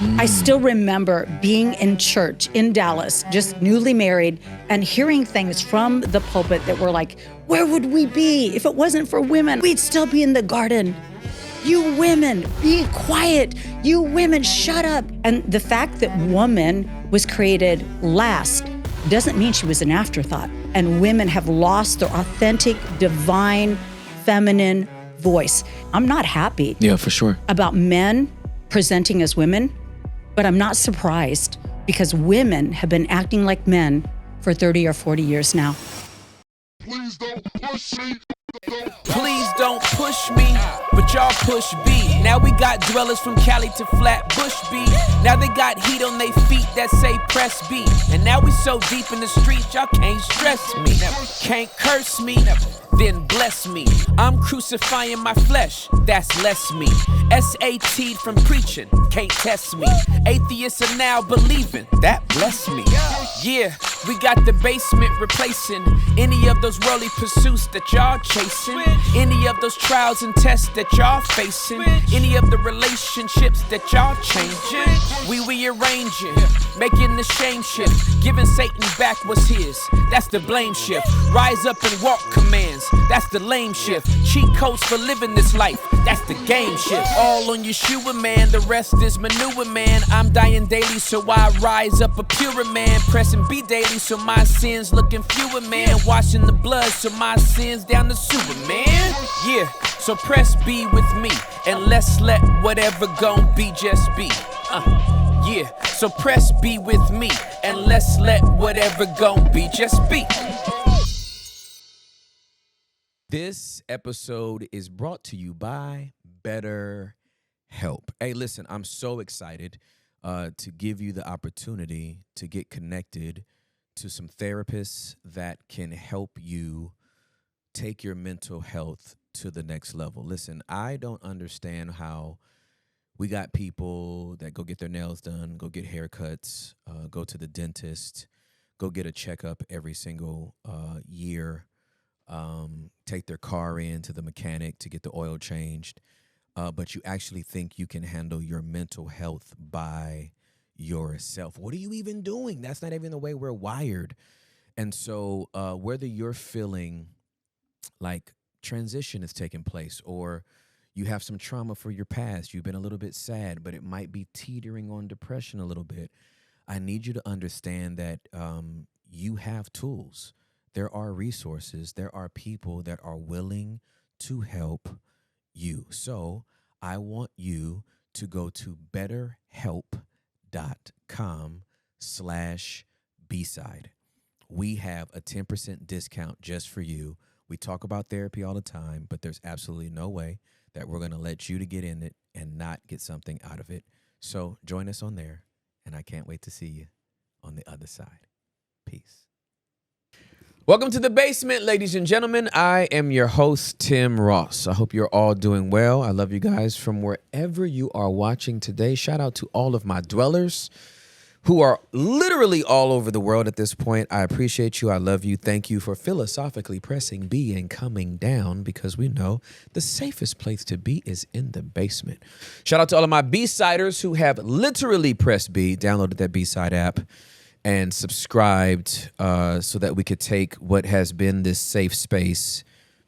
I still remember being in church in Dallas, just newly married, and hearing things from the pulpit that were like, where would we be if it wasn't for women? We'd still be in the garden. You women, be quiet. You women, shut up. And the fact that woman was created last doesn't mean she was an afterthought. And women have lost their authentic, divine, feminine voice. I'm not happy. Yeah, for sure. About men presenting as women, but I'm not surprised because women have been acting like men for 30 or 40 years now. Please don't push me. Please don't push me, but y'all push B. Now we got dwellers from Cali to Flatbush B. Now they got heat on they feet that say press B. And now we so deep in the street, y'all can't stress me. Can't curse me, then bless me. I'm crucifying my flesh, that's less me. SAT'd from preaching, can't test me. Atheists are now believing, that bless me. Yeah, we got the basement replacing any of those worldly pursuits that y'all chasing, any of those trials and tests that y'all facing, any of the relationships that y'all changing. We rearranging, making the shame shift, giving Satan back what's his, that's the blame shift. Rise up and walk commands, that's the lame shift. Cheat codes for living this life, that's the game shift. All on Yeshua, man, the rest is manure, man. I'm dying daily, so I rise up a purer man. Pressing B daily, so my sins looking fewer, man. Washing the blood, so my sins down the sewer, man. Yeah, so press B with me, and let's let whatever gon' be just be. Yeah, so press B with me, and let's let whatever gon' be just be. This episode is brought to you by BetterHelp. Hey, listen, I'm so excited to give you the opportunity to get connected to some therapists that can help you take your mental health to the next level. Listen, I don't understand how we got people that go get their nails done, go get haircuts, go to the dentist, go get a checkup every single year, take their car in to the mechanic to get the oil changed, but you actually think you can handle your mental health by yourself. What are you even doing? That's not even the way we're wired. And so whether you're feeling like transition is taking place, or you have some trauma for your past, you've been a little bit sad, but it might be teetering on depression a little bit, I need you to understand that you have tools. There are resources. There are people that are willing to help you. So I want you to go to betterhelp.com/B-side. We have a 10% discount just for you. We talk about therapy all the time, but there's absolutely no way that we're going to let you to get in it and not get something out of it. So join us on there, and I can't wait to see you on the other side. Peace. Welcome to The Basement, ladies and gentlemen. I am your host, Tim Ross. I hope you're all doing well. I love you guys from wherever you are watching today. Shout out to all of my dwellers who are literally all over the world at this point. I appreciate you. I love you. Thank you for philosophically pressing B and coming down, because we know the safest place to be is in the basement. Shout out to all of my B-siders who have literally pressed B, downloaded that B-side app, and subscribed so that we could take what has been this safe space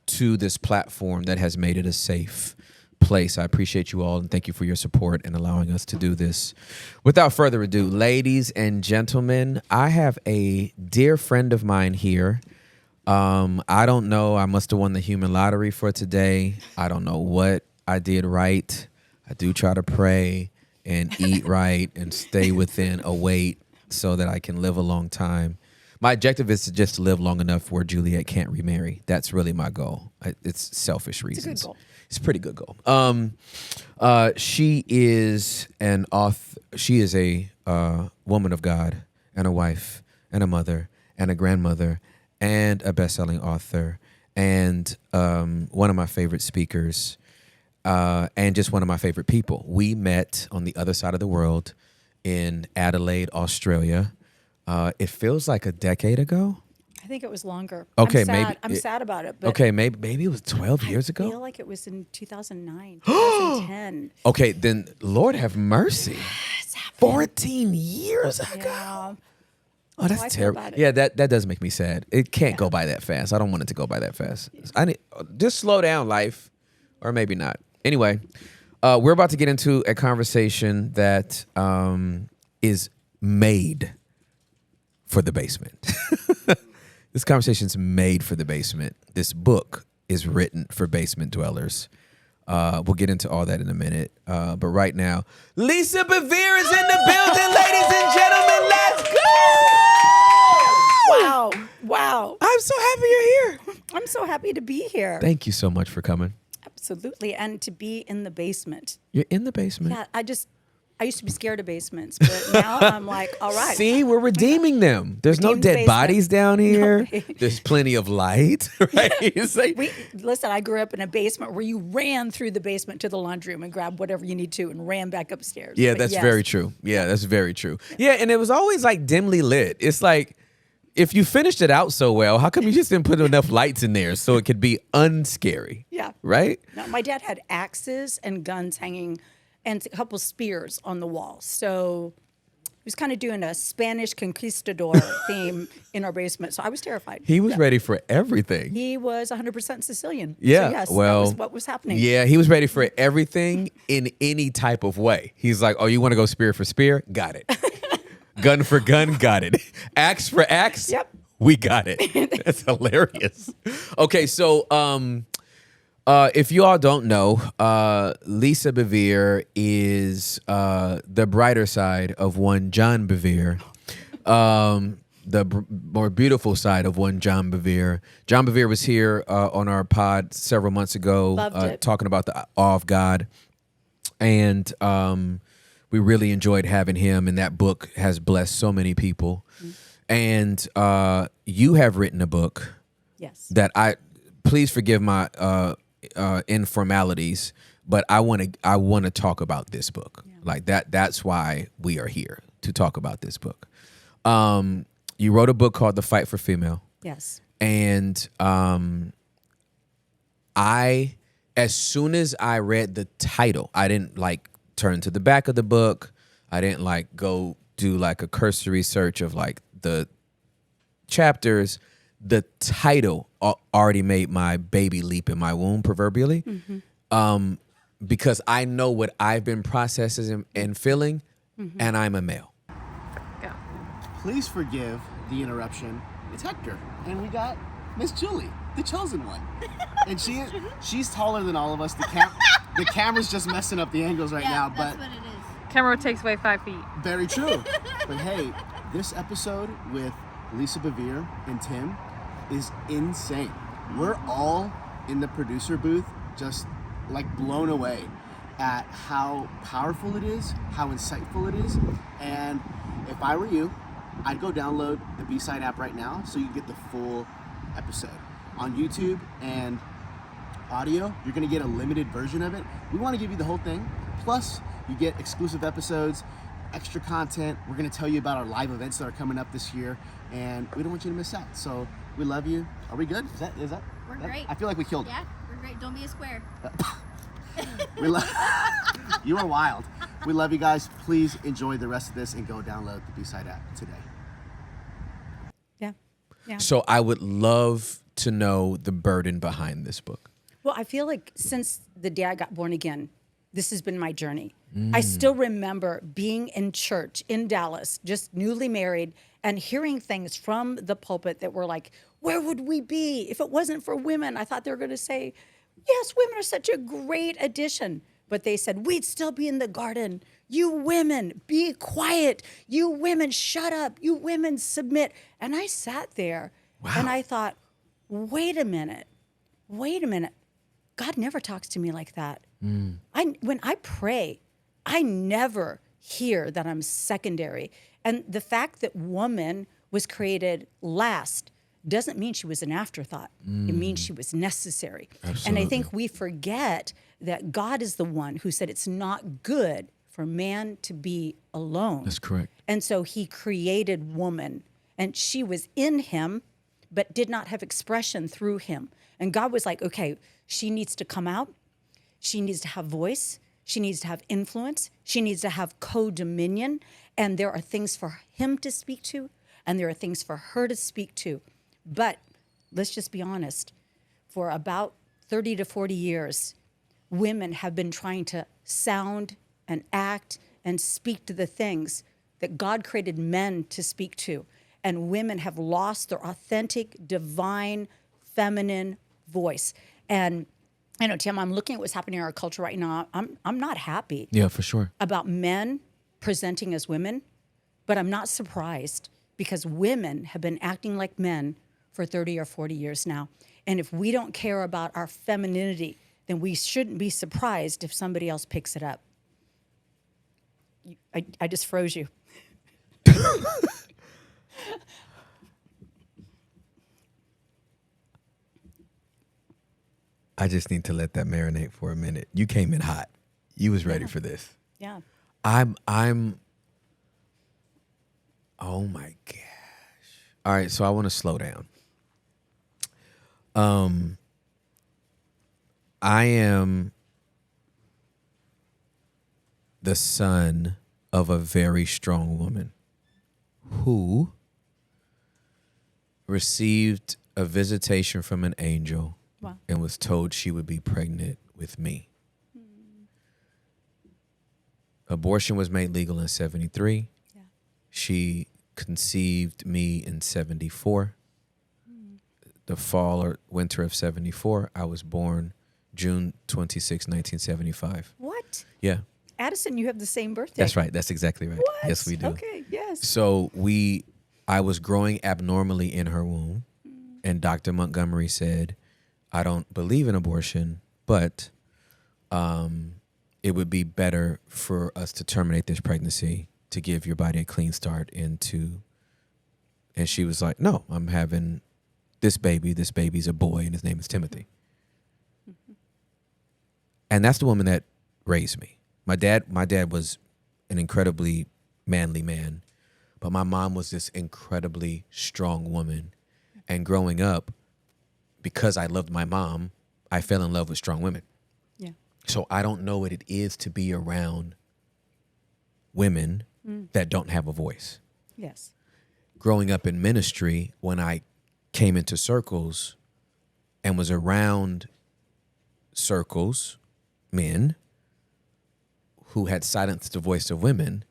to this platform that has made it a safe place. I appreciate you all, and thank you for your support and allowing us to do this. Without further ado, ladies and gentlemen, I have a dear friend of mine here. I don't know. I must have won the human lottery for today. I don't know what I did right. I do try to pray and eat right and stay within a weight so that I can live a long time. My objective is to just live long enough where Juliet can't remarry. That's really my goal. It's selfish reasons. It's a good goal. It's a pretty good goal. She is an author. She is a woman of God and a wife and a mother and a grandmother and a best-selling author and one of my favorite speakers and just one of my favorite people. We met on the other side of the world in Adelaide, Australia. It feels like a decade ago. I think it was longer. Okay, I'm sad about it. But okay, maybe it was 12 years ago. I feel like it was in 2009, 2010. Okay, then Lord have mercy. It's happening. 14 years ago. Yeah. Oh, how I that's feel terrible. about it. Yeah, that does make me sad. It can't go by that fast. I don't want it to go by that fast. I need just slow down, life, or maybe not. Anyway, we're about to get into a conversation that is made for the basement. This conversation's made for the basement. This book is written for basement dwellers. We'll get into all that in a minute. But right now, Lisa Bevere is in the building, ladies and gentlemen. Let's go! Wow. I'm so happy you're here. I'm so happy to be here. Thank you so much for coming. Absolutely. And to be in the basement. You're in the basement. Yeah, I used to be scared of basements, but now I'm like, all right. See, we're redeeming them. There's no Redeem the dead basement. bodies down here. There's plenty of light, right? It's like, Listen, I grew up in a basement where you ran through the basement to the laundry room and grabbed whatever you need to and ran back upstairs. yeah, But that's yes. very true. Yeah, that's very true. Yeah, and it was always like dimly lit. It's like, if you finished it out so well, how come you just didn't put enough lights in there so it could be unscary? Yeah. Right? No, my dad had axes and guns hanging and a couple spears on the wall. So he was kind of doing a Spanish conquistador theme in our basement. So I was terrified. He was ready for everything. He was 100% Sicilian. Yeah, So yes, well, that was what was happening. Yeah, he was ready for everything in any type of way. He's like, oh, you want to go spear for spear? Got it. Gun for gun? Got it. Axe for axe? Yep. We got it. That's hilarious. Okay, so if you all don't know, Lisa Bevere is the brighter side of one John Bevere. More beautiful side of one John Bevere. John Bevere was here on our pod several months ago talking about the awe of God. And we really enjoyed having him, and that book has blessed so many people. And you have written a book that please forgive my informalities, but I want to talk about this book. Like that's why we are here, to talk about this book. You wrote a book called The Fight for Female. Yes. And as soon as I read the title, I didn't like turn to the back of the book. I didn't like go do like a cursory search of like the chapters. The title already made my baby leap in my womb, proverbially, because I know what I've been processing and feeling, and I'm a male. Please forgive the interruption. It's Hector, and we got Miss Julie, the chosen one, and she's taller than all of us. The camera's just messing up the angles right now, but that's what it is. Camera takes away 5 feet. Very true. But hey, this episode with Lisa Bevere and Tim is insane. We're all in the producer booth, just like blown away at how powerful it is, how insightful it is. And if I were you, I'd go download the B-Side app right now so you get the full episode. On YouTube and audio, you're gonna get a limited version of it. We wanna give you the whole thing. Plus, you get exclusive episodes, extra content. We're gonna tell you about our live events that are coming up this year, and we don't want you to miss out. So we love you. Are we good? Is that? We're great. I feel like we killed it. Yeah, we're great. Don't be a square. We love you are wild. We love you guys. Please enjoy the rest of this and go download the B-Side app today. Yeah. So I would love to know the burden behind this book. Well, I feel like since the day I got born again, this has been my journey. I still remember being in church in Dallas, just newly married, and hearing things from the pulpit that were like, where would we be if it wasn't for women? I thought they were going to say, yes, women are such a great addition. But they said, we'd still be in the garden. You women, be quiet. You women, shut up. You women, submit. And I sat there and I thought, wait a minute. God never talks to me like that. When I pray, I never hear that I'm secondary. And the fact that woman was created last doesn't mean she was an afterthought. It means she was necessary. Absolutely. And I think we forget that God is the one who said it's not good for man to be alone. That's correct. And so he created woman, and she was in him, but did not have expression through him. And God was like, okay, she needs to come out. She needs to have voice. She needs to have influence. She needs to have co-dominion. And there are things for him to speak to, and there are things for her to speak to. But let's just be honest. For about 30 to 40 years, women have been trying to sound and act and speak to the things that God created men to speak to. And women have lost their authentic, divine, feminine voice. And I know, Tim, I'm looking at what's happening in our culture right now. I'm not happy Yeah, for sure. about men presenting as women, but I'm not surprised because women have been acting like men for 30 or 40 years now. And if we don't care about our femininity, then we shouldn't be surprised if somebody else picks it up. I just froze you. I just need to let that marinate for a minute. You came in hot. You was ready for this. Yeah. I'm oh my gosh. All right, so I want to slow down. I am the son of a very strong woman who received a visitation from an angel. Wow. And was told she would be pregnant with me. Abortion was made legal in 73. Yeah. She conceived me in 74. The fall or winter of 74. I was born June 26, 1975. What? Yeah. Addison, you have the same birthday. That's right. That's exactly right. What? Yes, we do. Okay, yes. So I was growing abnormally in her womb, and Dr. Montgomery said, I don't believe in abortion, but it would be better for us to terminate this pregnancy to give your body a clean start into. And she was like, no, I'm having this baby. This baby's a boy, and his name is Timothy. And that's the woman that raised me. My dad was an incredibly manly man, but my mom was this incredibly strong woman. And growing up, because I loved my mom, I fell in love with strong women. Yeah. So I don't know what it is to be around women that don't have a voice. Yes. Growing up in ministry, when I came into circles and was around circles, men who had silenced the voice of women,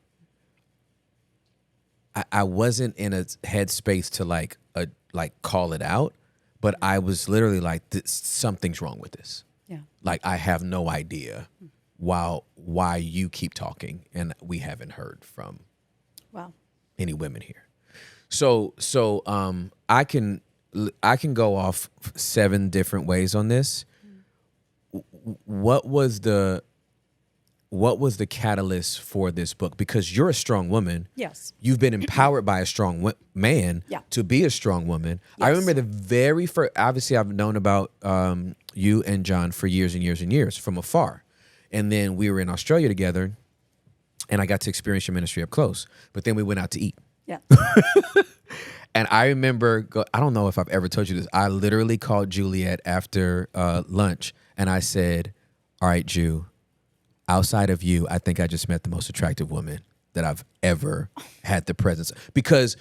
I wasn't in a headspace to like call it out. But I was literally like, something's wrong with this. Yeah. Like, I have no idea why you keep talking and we haven't heard from any women here. So I can go off 7 different ways on this. What was the catalyst for this book? Because you're a strong woman. Yes. You've been empowered by a strong man to be a strong woman. Yes. I remember the very first, obviously I've known about you and John for years and years and years from afar. And then we were in Australia together and I got to experience your ministry up close. But then we went out to eat. Yeah. And I remember, I don't know if I've ever told you this. I literally called Juliet after lunch and I said, all right, Ju, outside of you, I think I just met the most attractive woman that I've ever had the presence of. Because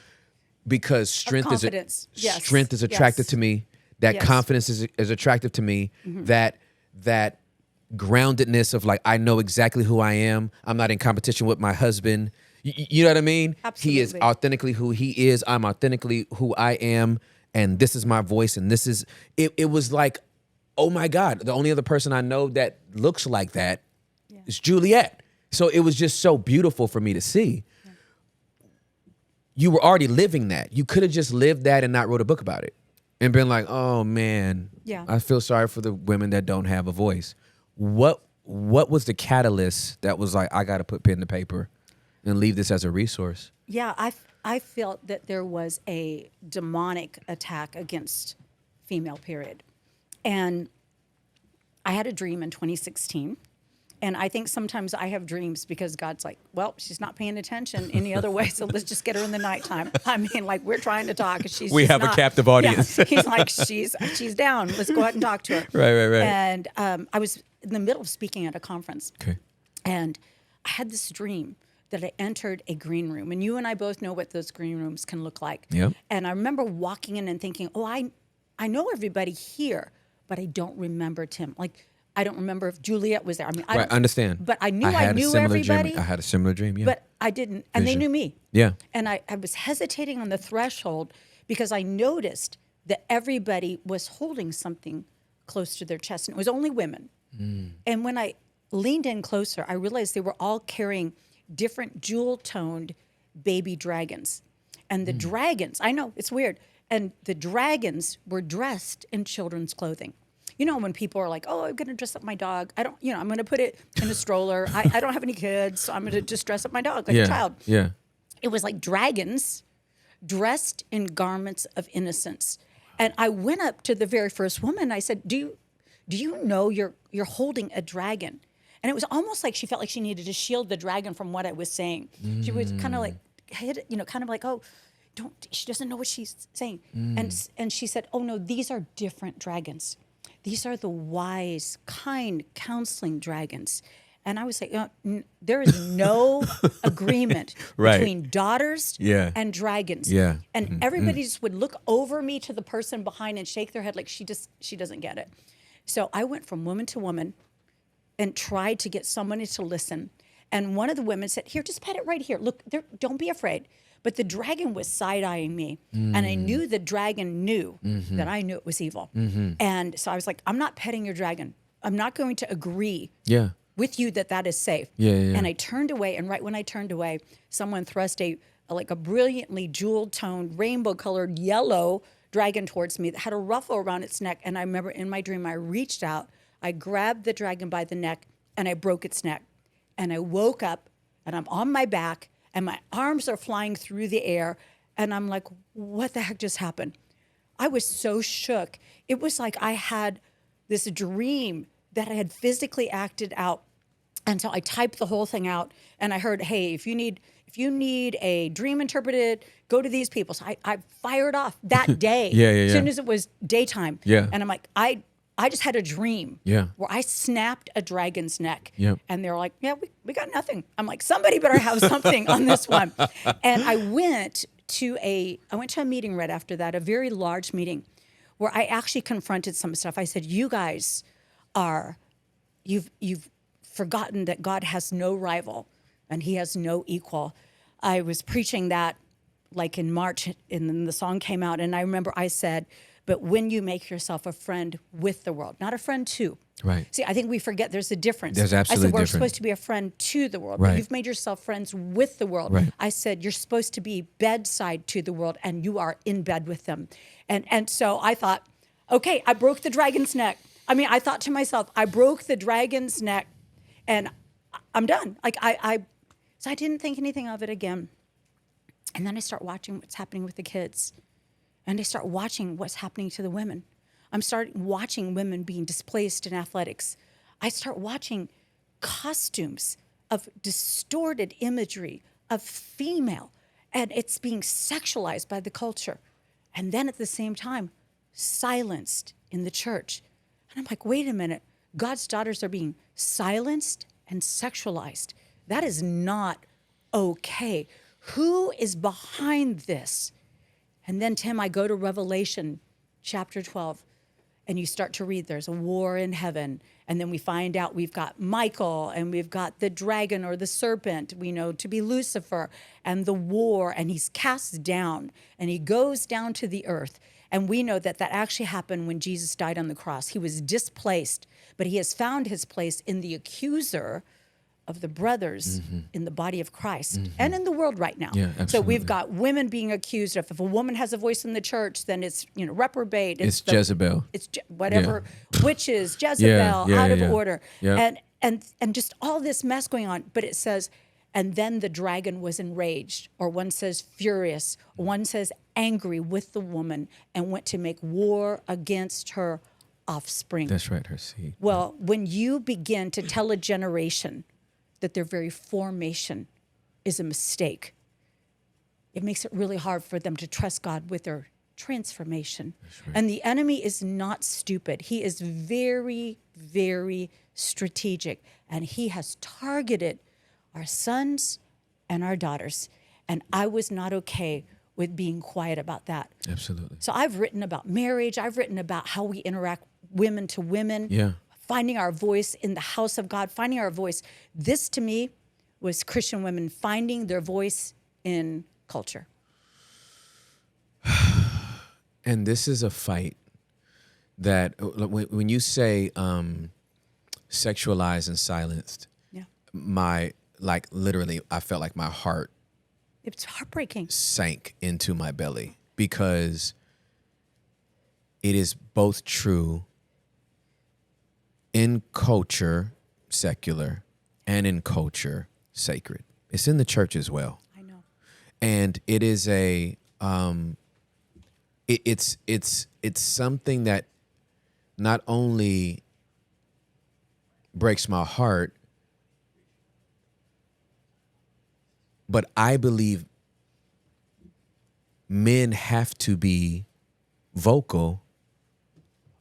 strength is attractive to me. That confidence is attractive to me. That groundedness of like, I know exactly who I am. I'm not in competition with my husband. You know what I mean? Absolutely. He is authentically who he is. I'm authentically who I am. And this is my voice. And this is, it was like, oh my God, the only other person I know that looks like that is Juliet. So it was just so beautiful for me to see. Yeah. You were already living that. You could have just lived that and not wrote a book about it and been like, oh man, I feel sorry for the women that don't have a voice. What was the catalyst that was like, I got to put pen to paper and leave this as a resource? Yeah, I felt that there was a demonic attack against female, period. And I had a dream in 2016. And I think sometimes I have dreams because God's like, well, she's not paying attention any other way, so let's just get her in the nighttime. I mean, like, we're trying to talk, and she's we just have not. A captive audience. Yeah. He's like, she's down. Let's go out and talk to her. Right. And I was in the middle of speaking at a conference. Okay. And I had this dream that I entered a green room. And you and I both know what those green rooms can look like. Yep. And I remember walking in and thinking, oh, I know everybody here, but I don't remember Tim. Like, I don't remember if Juliet was there. I mean, I Right, don't understand. But I knew had a knew similar everybody. Dream. I had a similar dream, yeah. But I didn't, and they Vision. knew me. Yeah. And I was hesitating on the threshold because I noticed that everybody was holding something close to their chest, and it was only women. And when I leaned in closer, I realized they were all carrying different jewel-toned baby dragons. And the dragons, I know, it's weird, and the dragons were dressed in children's clothing. You know, when people are like, oh, I'm going to dress up my dog. I'm going to put it in a stroller. I don't have any kids, so I'm going to just dress up my dog like a child. Yeah. It was like dragons dressed in garments of innocence. And I went up to the very first woman. I said, do you know you're holding a dragon? And it was almost like she felt like she needed to shield the dragon from what I was saying. She was kind of like, kind of like, oh, she doesn't know what she's saying. And she said, oh no, these are different dragons. These are the wise, kind, counseling dragons. And I was like, there is no agreement between daughters and dragons. Yeah. And everybody just would look over me to the person behind and shake their head like she doesn't get it. So I went from woman to woman and tried to get somebody to listen. And one of the women said, here, just pet it right here. Look, don't be afraid. But the dragon was side-eyeing me. And I knew the dragon knew that I knew it was evil. And so I was like, I'm not petting your dragon. I'm not going to agree with you that is safe. And I turned away. And right when I turned away, someone thrust a brilliantly jewel-toned, rainbow-colored yellow dragon towards me that had a ruffle around its neck. And I remember in my dream, I reached out, I grabbed the dragon by the neck, and I broke its neck. And I woke up, and I'm on my back, and my arms are flying through the air. And I'm like, what the heck just happened? I was so shook. It was like I had this dream that I had physically acted out. And so I typed the whole thing out, and I heard, hey, if you need a dream interpreted, go to these people. So I fired off that day as soon as it was daytime. And I'm like, I just had a dream where I snapped a dragon's neck. And they're like, yeah, we got nothing. I'm like, somebody better have something on this one. And I went to a meeting right after that, a very large meeting, where I actually confronted some stuff. I said, you guys you've forgotten that God has no rival and he has no equal. I was preaching that like in March, and then the song came out, and I remember I said, but when you make yourself a friend with the world, not a friend to. Right. See, I think we forget there's a difference. There's absolutely I said, we're different. supposed to be a friend to the world, Right. but you've made yourself friends with the world. Right. I said, you're supposed to be bedside to the world, and you are in bed with them. And so I thought, okay, I broke the dragon's neck. I mean, I thought to myself, I broke the dragon's neck, and I'm done. So I didn't think anything of it again. And then I start watching what's happening with the kids. And I start watching what's happening to the women. I'm starting watching women being displaced in athletics. I start watching costumes of distorted imagery of female, and it's being sexualized by the culture. And then at the same time, silenced in the church. And I'm like, wait a minute, God's daughters are being silenced and sexualized. That is not okay. Who is behind this? And then, Tim, I go to Revelation chapter 12, and you start to read there's a war in heaven. And then we find out we've got Michael, and we've got the dragon or the serpent, we know to be Lucifer, and the war, and he's cast down, and he goes down to the earth. And we know that actually happened when Jesus died on the cross. He was displaced, but he has found his place in the accuser of the brothers in the body of Christ and in the world right now. Yeah, so absolutely. we've got women being accused of, if a woman has a voice in the church, then it's reprobate. It's Jezebel. It's whatever, witches, Jezebel, out of order. Yeah. And just all this mess going on. But it says, and then the dragon was enraged, or one says furious, one says angry with the woman, and went to make war against her offspring. That's right, her seed. Well, when you begin to tell a generation that their very formation is a mistake, it makes it really hard for them to trust God with their transformation. Right. And the enemy is not stupid. He is very, very strategic, and he has targeted our sons and our daughters. And I was not okay with being quiet about that. Absolutely. So I've written about marriage. I've written about how we interact women to women. Yeah. Finding our voice in the house of God, finding our voice. This to me was Christian women finding their voice in culture. And this is a fight that when you say sexualized and silenced, Yeah. Literally, I felt like my heart It's heartbreaking. sank into my belly because it is both true in culture, secular, and in culture, sacred. It's in the church as well. I know. And it is it's something that not only breaks my heart, but I believe men have to be vocal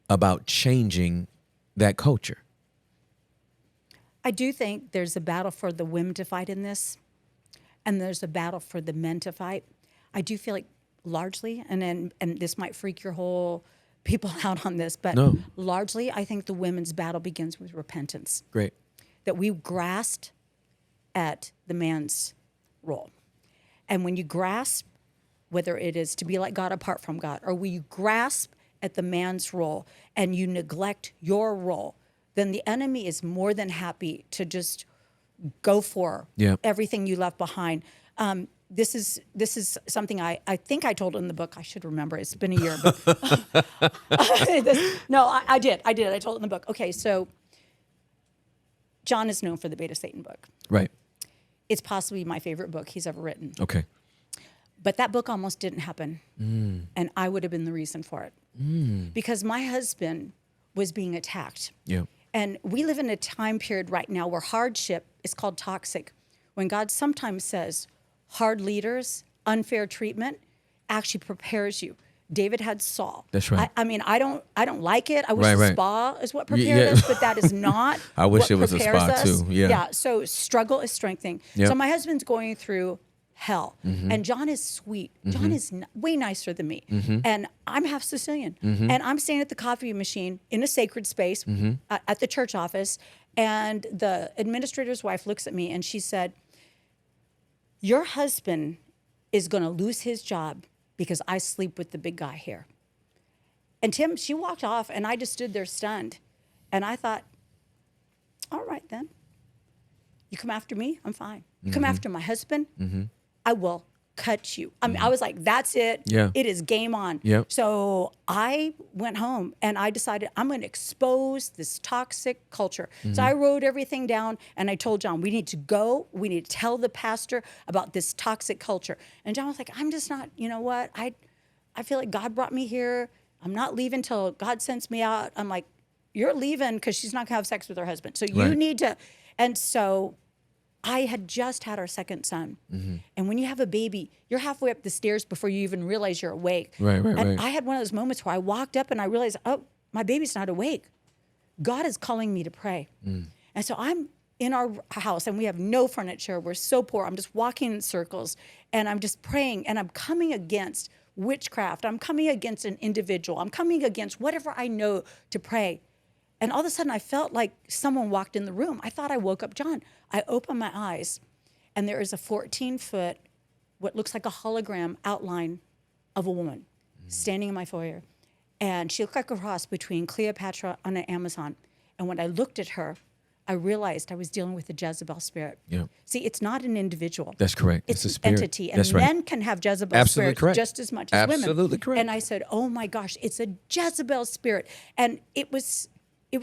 about changing that culture. I do think there's a battle for the women to fight in this, and there's a battle for the men to fight. I do feel like largely, and this might freak your whole people out on this, but No. largely I think the women's battle begins with repentance. Great. That we grasped at the man's role. And when you grasp, whether it is to be like God apart from God, or when you grasp at the man's role and you neglect your role, then the enemy is more than happy to just go for everything you left behind. This is something I think I told in the book. I should remember. It's been a year. But I did. I told it in the book. Okay, so John is known for the Beta Satan book. Right. It's possibly my favorite book he's ever written. Okay. But that book almost didn't happen. And I would have been the reason for it. Because my husband was being attacked. Yeah. And we live in a time period right now where hardship is called toxic. When God sometimes says hard leaders, unfair treatment, actually prepares you. David had Saul. That's right. I mean, I don't like it. I wish Right, the right. spa is what prepared us, but that is not I wish what it was a prepares spa us. too. Yeah. Yeah. So struggle is strengthening. Yep. So my husband's going through hell, and John is sweet. John is way nicer than me, and I'm half Sicilian, and I'm standing at the coffee machine in a sacred space at the church office, and the administrator's wife looks at me and she said, "Your husband is going to lose his job because I sleep with the big guy here." And Tim, she walked off, and I just stood there stunned. And I thought, all right, then. You come after me, I'm fine. You come after my husband, I will cut you. I mean, I was like, that's it. Yeah. It is game on. Yep. So I went home, and I decided I'm going to expose this toxic culture. So I wrote everything down, and I told John, we need to go. We need to tell the pastor about this toxic culture. And John was like, I'm just not, you know what? I feel like God brought me here. I'm not leaving till God sends me out. I'm like, you're leaving because she's not going to have sex with her husband. So you need to. And so I had just had our second son. And when you have a baby, you're halfway up the stairs before you even realize you're awake. Right. I had one of those moments where I walked up and I realized, oh, my baby's not awake. God is calling me to pray. And so I'm in our house and we have no furniture. We're so poor. I'm just walking in circles and I'm just praying and I'm coming against witchcraft. I'm coming against an individual. I'm coming against whatever I know to pray. And all of a sudden I felt like someone walked in the room. I thought I woke up John. I opened my eyes and there is a 14-foot, what looks like a hologram outline of a woman standing in my foyer. And she looked like a cross between Cleopatra and an Amazon. And when I looked at her, I realized I was dealing with a Jezebel spirit. Yeah. See, it's not an individual. That's correct. It's a an spirit. entity. And That's right. men can have Jezebel Absolutely spirits correct. just as much as women. Absolutely correct. And I said, oh my gosh, it's a Jezebel spirit. And it was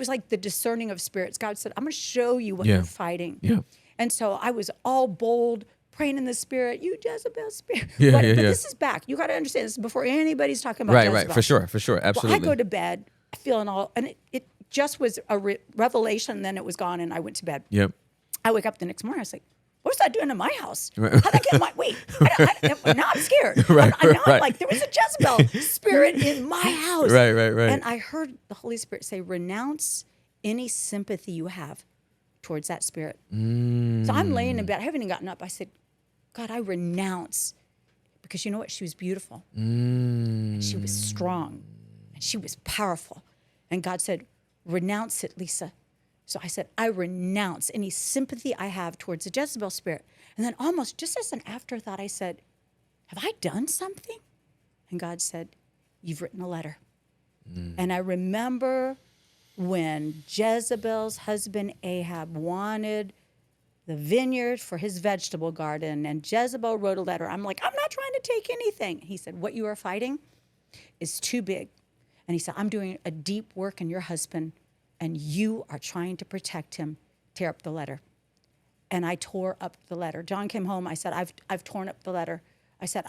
like the discerning of spirits. God said, I'm going to show you what you're fighting. Yeah. And so I was all bold, praying in the spirit, you Jezebel spirit. Yeah, but yeah. this is back. You got to understand this is before anybody's talking about Right, Jezebel. right. For sure. Absolutely. Well, I go to bed feeling all, and it just was a revelation, then it was gone, and I went to bed. Yep. I wake up the next morning, I was like, what was that doing in my house? Right. How'd I get in my, wait, now I'm scared. Right, I'm right. like, there was a Jezebel spirit in my house. Right. And I heard the Holy Spirit say, renounce any sympathy you have towards that spirit. So I'm laying in bed. I haven't even gotten up. I said, God, I renounce. Because you know what? She was beautiful. And she was strong. And she was powerful. And God said, renounce it, Lisa. So I said, I renounce any sympathy I have towards the Jezebel spirit. And then almost just as an afterthought, I said, have I done something? And God said, you've written a letter. And I remember when Jezebel's husband Ahab wanted the vineyard for his vegetable garden, and Jezebel wrote a letter. I'm like, I'm not trying to take anything. He said, what you are fighting is too big. And he said, I'm doing a deep work in your husband, and you are trying to protect him. Tear up the letter. And I tore up the letter. John came home. I said, I've torn up the letter. I said,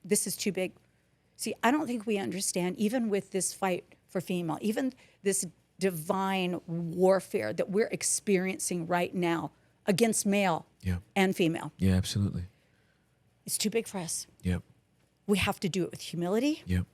this is too big. See, I don't think we understand, even with this fight for female, even this divine warfare that we're experiencing right now against male and female. Yeah, absolutely. It's too big for us. Yep. We have to do it with humility. Yep.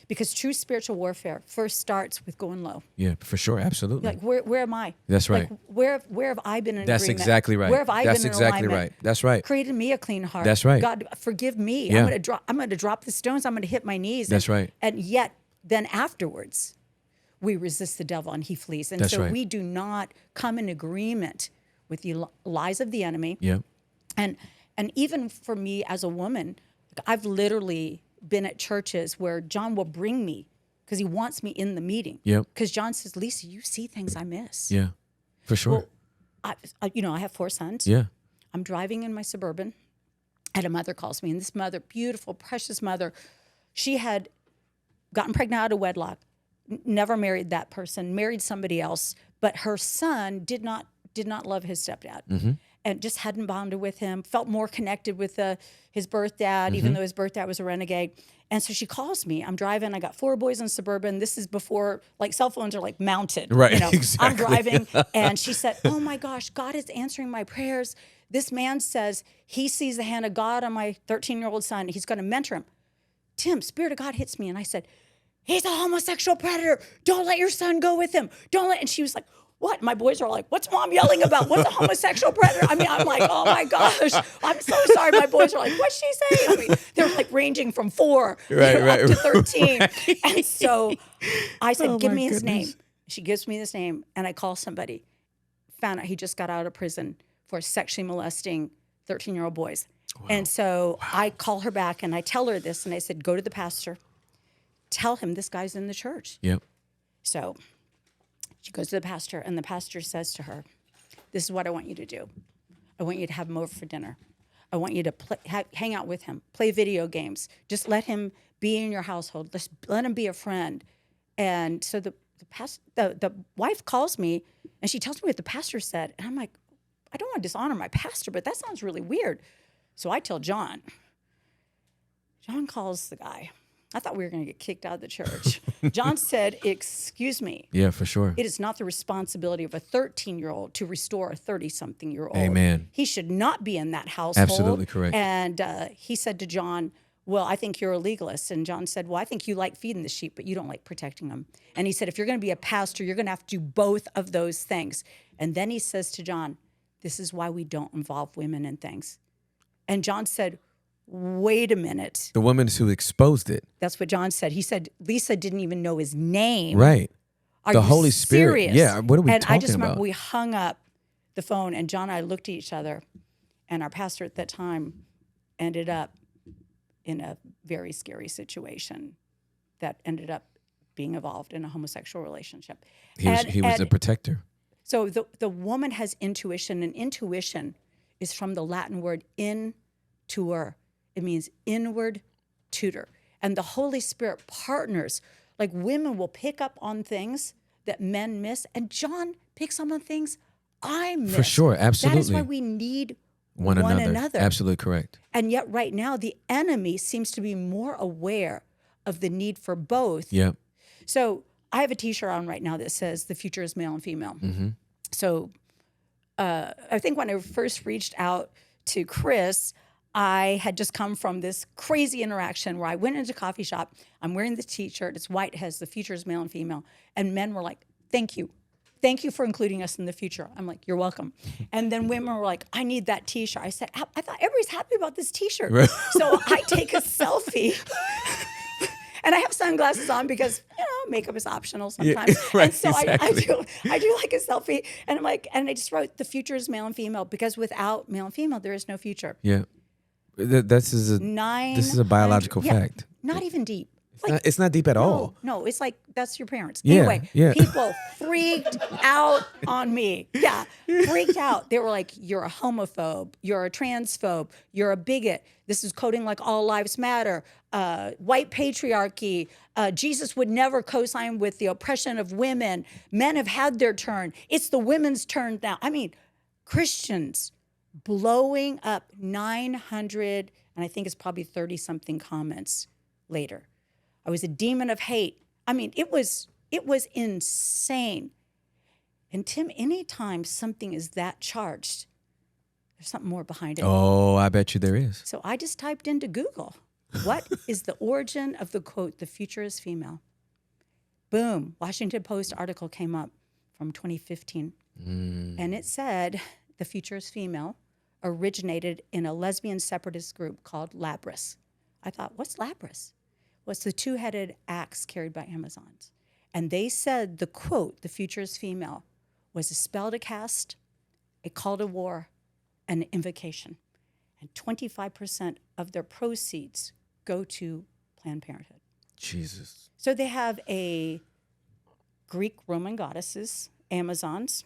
Because true spiritual warfare first starts with going low. Yeah, for sure. Absolutely. Like, where am I? That's right. Like, where have I been in That's agreement? exactly right. Where have I That's been in exactly alignment? right. That's right. Created me a clean heart. That's right. God, forgive me. Yeah. I'm going to drop the stones. I'm going to hit my knees. That's right. And yet, then afterwards, we resist the devil and he flees. And That's so right. we do not come in agreement with the lies of the enemy. Yep. And even for me as a woman, I've literally been at churches where John will bring me because he wants me in the meeting. Yep. Because John says, Lisa, you see things I miss. Yeah, for sure. Well, I have 4 sons. Yeah. I'm driving in my Suburban, and a mother calls me. And this mother, beautiful, precious mother, she had gotten pregnant out of wedlock, never married that person, married somebody else, but her son did not love his stepdad. And just hadn't bonded with him, felt more connected with his birth dad, even though his birth dad was a renegade. And so she calls me. I'm driving. I got 4 boys in Suburban. This is before, like, cell phones are, like, mounted. Right, You know? exactly. I'm driving, and she said, oh, my gosh, God is answering my prayers. This man says he sees the hand of God on my 13-year-old son. He's going to mentor him. Tim, Spirit of God hits me. And I said, he's a homosexual predator. Don't let your son go with him. And she was like, what? My boys are like, what's mom yelling about? What's a homosexual predator? I mean, I'm like, oh my gosh, I'm so sorry. My boys are like, what's she saying? I mean, they're like ranging from 4 up to 13. Right. And so I said, give me his name. She gives me his name, and I call somebody. Found out he just got out of prison for sexually molesting 13-year-old boys. Wow. And so I call her back, and I tell her this, and I said, go to the pastor. Tell him this guy's in the church. Yep. So she goes to the pastor, and the pastor says to her, this is what I want you to do. I want you to have him over for dinner. I want you to hang out with him, play video games. Just let him be in your household. Just let him be a friend. And so the wife calls me, and she tells me what the pastor said. And I'm like, I don't want to dishonor my pastor, but that sounds really weird. So I tell John. John calls the guy. I thought we were going to get kicked out of the church. John said, excuse me. Yeah, for sure. It is not the responsibility of a 13-year-old to restore a 30-something-year-old. Amen. He should not be in that household. Absolutely correct. And he said to John, well, I think you're a legalist. And John said, well, I think you like feeding the sheep, but you don't like protecting them. And he said, if you're going to be a pastor, you're going to have to do both of those things. And then he says to John, this is why we don't involve women in things. And John said, wait a minute. The woman who exposed it. That's what John said. He said, Lisa didn't even know his name. Right. Are the you Holy Spirit. serious? Yeah. What are we and talking I just remember about? we hung up the phone, and John and I looked at each other, and our pastor at that time ended up in a very scary situation that ended up being involved in a homosexual relationship. He was a protector. So the woman has intuition, and intuition is from the Latin word intuer. It means inward tutor. And the Holy Spirit partners. Like, women will pick up on things that men miss, and John picks up on things I miss. For sure, absolutely. That is why we need one another. Absolutely correct. And yet right now, the enemy seems to be more aware of the need for both. Yep. So I have a T-shirt on right now that says the future is male and female. Mm-hmm. So I think when I first reached out to Chris, I had just come from this crazy interaction where I went into a coffee shop. I'm wearing the T-shirt. It's white, has the future is male and female. And men were like, Thank you. Thank you for including us in the future. I'm like, you're welcome. And then women were like, I need that t-shirt. I said, I thought everybody's happy about this t-shirt. Right. So I take a selfie. And I have sunglasses on because, makeup is optional sometimes. right, And so exactly. I do like a selfie. And I'm like, and I just wrote, the future is male and female, because without male and female, there is no future. Yeah. This is a biological fact. Not even deep. It's not deep at all. No, it's like, that's your parents. Yeah, Anyway, yeah. people freaked out on me. Yeah, freaked out. They were like, you're a homophobe, you're a transphobe, you're a bigot. This is coding like all lives matter. White patriarchy. Jesus would never co-sign with the oppression of women. Men have had their turn. It's the women's turn now. I mean, Christians blowing up 900, and I think it's probably 30-something comments later. I was a demon of hate. I mean, it was insane. And Tim, anytime something is that charged, there's something more behind it. Oh, I bet you there is. So I just typed into Google, what is the origin of the quote, the future is female? Boom, Washington Post article came up from 2015. And it said, the future is female, originated in a lesbian separatist group called Labris. I thought, what's Labris? Was the two-headed axe carried by Amazons. And they said the quote, the future is female, was a spell to cast, a call to war, and an invocation. And 25% of their proceeds go to Planned Parenthood. Jesus. So they have a Greek Roman goddesses, Amazons,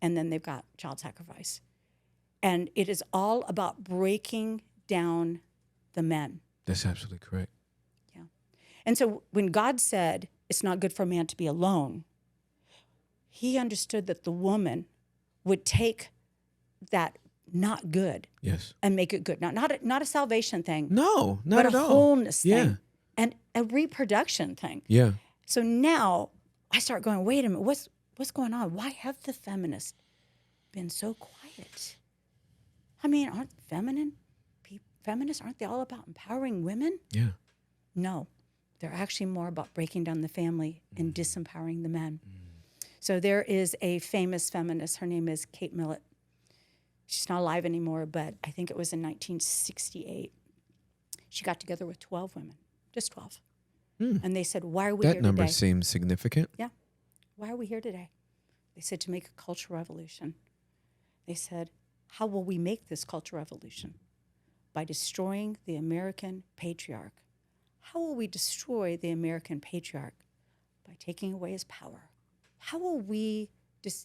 and then they've got child sacrifice. And it is all about breaking down the men. That's absolutely correct. And so when God said it's not good for a man to be alone, he understood that the woman would take that not good and make it good. Not a salvation thing. No, not but at a all. wholeness Yeah. thing and a reproduction thing. Yeah. So now I start going, wait a minute, what's going on? Why have the feminists been so quiet? I mean, aren't feminists, aren't they all about empowering women? Yeah. No. They're actually more about breaking down the family and disempowering the men. So there is a famous feminist. Her name is Kate Millett. She's not alive anymore, but I think it was in 1968. She got together with 12 women, just 12. And they said, why are we here today? That number seems significant. Yeah. Why are we here today? They said, to make a cultural revolution. They said, how will we make this cultural revolution? By destroying the American patriarch. How will we destroy the American patriarch? By taking away his power. How will we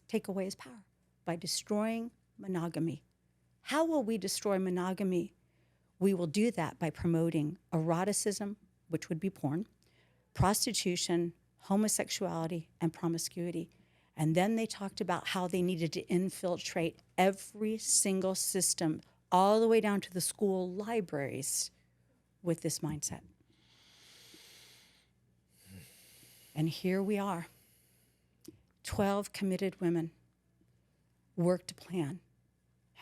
take away his power? By destroying monogamy. How will we destroy monogamy? We will do that by promoting eroticism, which would be porn, prostitution, homosexuality, and promiscuity. And then they talked about how they needed to infiltrate every single system, all the way down to the school libraries, with this mindset. And here we are, 12 committed women, work to plan.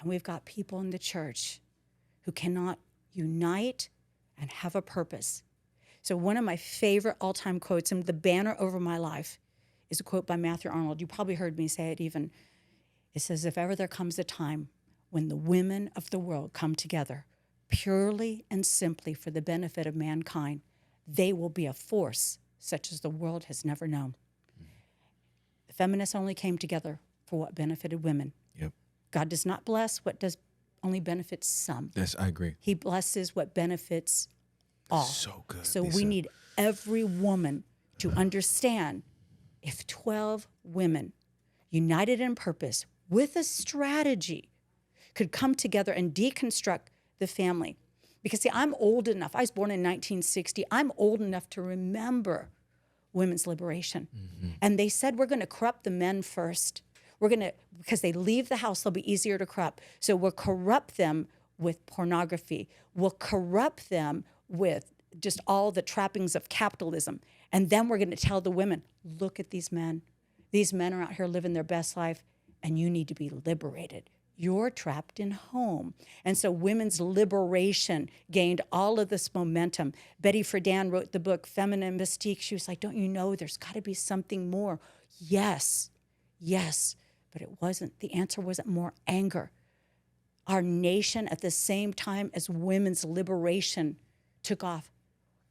And we've got people in the church who cannot unite and have a purpose. So one of my favorite all-time quotes, and the banner over my life, is a quote by Matthew Arnold. You probably heard me say it even. It says, if ever there comes a time when the women of the world come together purely and simply for the benefit of mankind, they will be a force such as the world has never known. The feminists only came together for what benefited women. Yep. God does not bless what does only benefits some. Yes, I agree. He blesses what benefits all. So good. So Lisa. we need every woman to understand, if 12 women united in purpose with a strategy could come together and deconstruct the family. Because see, I'm old enough. I was born in 1960. I'm old enough to remember women's liberation. And they said, we're going to corrupt the men first. Because they leave the house, they'll be easier to corrupt. So we'll corrupt them with pornography. We'll corrupt them with just all the trappings of capitalism. And then we're going to tell the women, look at these men. These men are out here living their best life, and you need to be liberated. You're trapped in home. And so women's liberation gained all of this momentum. Betty Friedan wrote the book Feminine Mystique. She was like, don't you know there's got to be something more? Yes, but it wasn't. The answer wasn't more anger. Our nation, at the same time as women's liberation took off,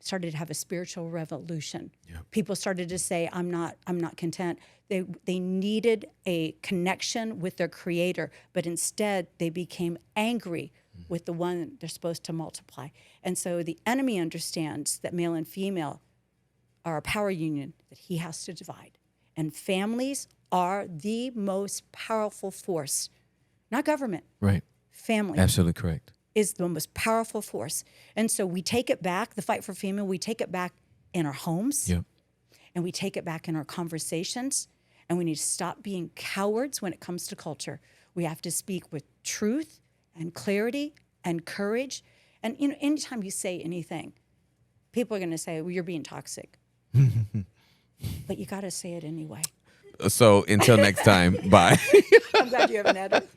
started to have a spiritual revolution. Yep. People started to say, I'm not content. They needed a connection with their creator, but instead they became angry with the one they're supposed to multiply. And so the enemy understands that male and female are a power union that he has to divide. And families are the most powerful force, not government. Right. Family. Absolutely correct. Is the most powerful force. And so we take it back, the fight for female, we take it back in our homes. Yep. And we take it back in our conversations. And we need to stop being cowards when it comes to culture. We have to speak with truth and clarity and courage. And anytime you say anything, people are going to say, well, you're being toxic. But you got to say it anyway. So until next time, bye. I'm glad you have an edit.